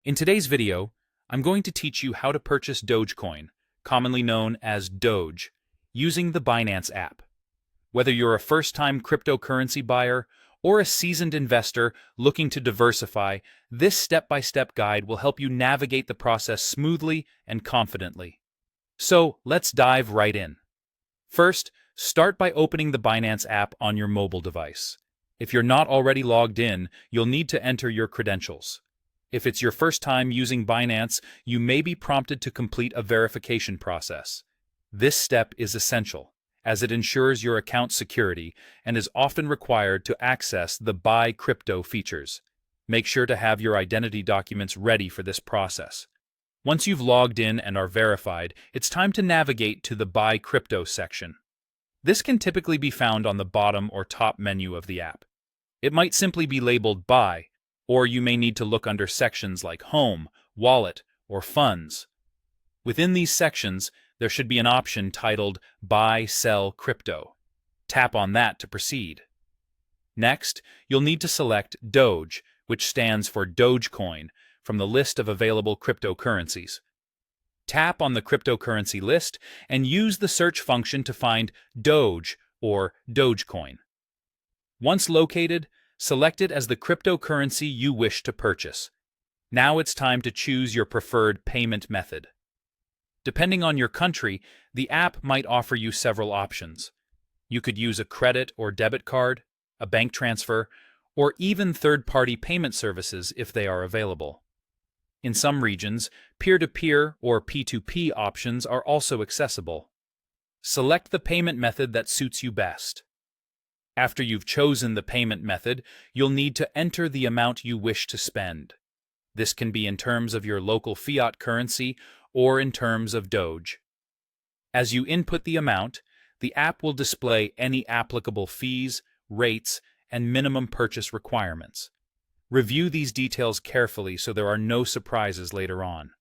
In today's video, I'm going to teach you how to purchase Dogecoin, commonly known as Doge, using the Binance app. Whether you're a first-time cryptocurrency buyer or a seasoned investor looking to diversify, this step-by-step guide will help you navigate the process smoothly and confidently. So, let's dive right in. First, start by opening the Binance app on your mobile device. If you're not already logged in, you'll need to enter your credentials. If it's your first time using Binance, you may be prompted to complete a verification process. This step is essential, as it ensures your account's security and is often required to access the Buy Crypto features. Make sure to have your identity documents ready for this process. Once you've logged in and are verified, it's time to navigate to the Buy Crypto section. This can typically be found on the bottom or top menu of the app. It might simply be labeled Buy, or you may need to look under sections like Home, Wallet, or Funds. Within these sections, there should be an option titled Buy, Sell Crypto. Tap on that to proceed. Next, you'll need to select DOGE, which stands for Dogecoin, from the list of available cryptocurrencies. Tap on the cryptocurrency list and use the search function to find Doge or Dogecoin. Once located, select it as the cryptocurrency you wish to purchase. Now it's time to choose your preferred payment method. Depending on your country, the app might offer you several options. You could use a credit or debit card, a bank transfer, or even third-party payment services if they are available. In some regions, peer-to-peer or P2P options are also accessible. Select the payment method that suits you best. After you've chosen the payment method, you'll need to enter the amount you wish to spend. This can be in terms of your local fiat currency or in terms of Doge. As you input the amount, the app will display any applicable fees, rates, and minimum purchase requirements. Review these details carefully so there are no surprises later on.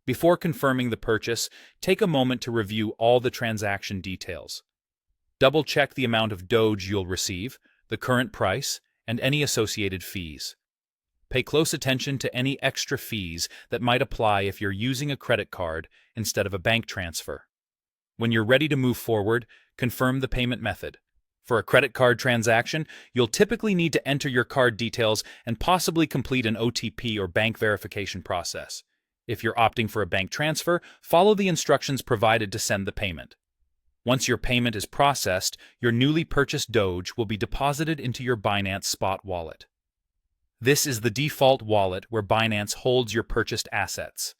Before confirming the purchase, take a moment to review all the transaction details. Double-check the amount of Doge you'll receive, the current price, and any associated fees. Pay close attention to any extra fees that might apply if you're using a credit card instead of a bank transfer. When you're ready to move forward, confirm the payment method. For a credit card transaction, you'll typically need to enter your card details and possibly complete an OTP or bank verification process. If you're opting for a bank transfer, follow the instructions provided to send the payment. Once your payment is processed, your newly purchased Doge will be deposited into your Binance Spot wallet. This is the default wallet where Binance holds your purchased assets.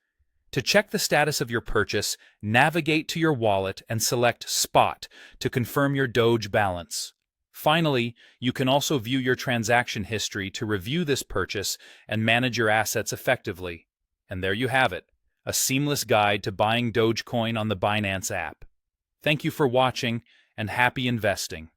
To check the status of your purchase, navigate to your wallet and select Spot to confirm your Doge balance. Finally, you can also view your transaction history to review this purchase and manage your assets effectively. And there you have it, a seamless guide to buying Dogecoin on the Binance app. Thank you for watching, and happy investing.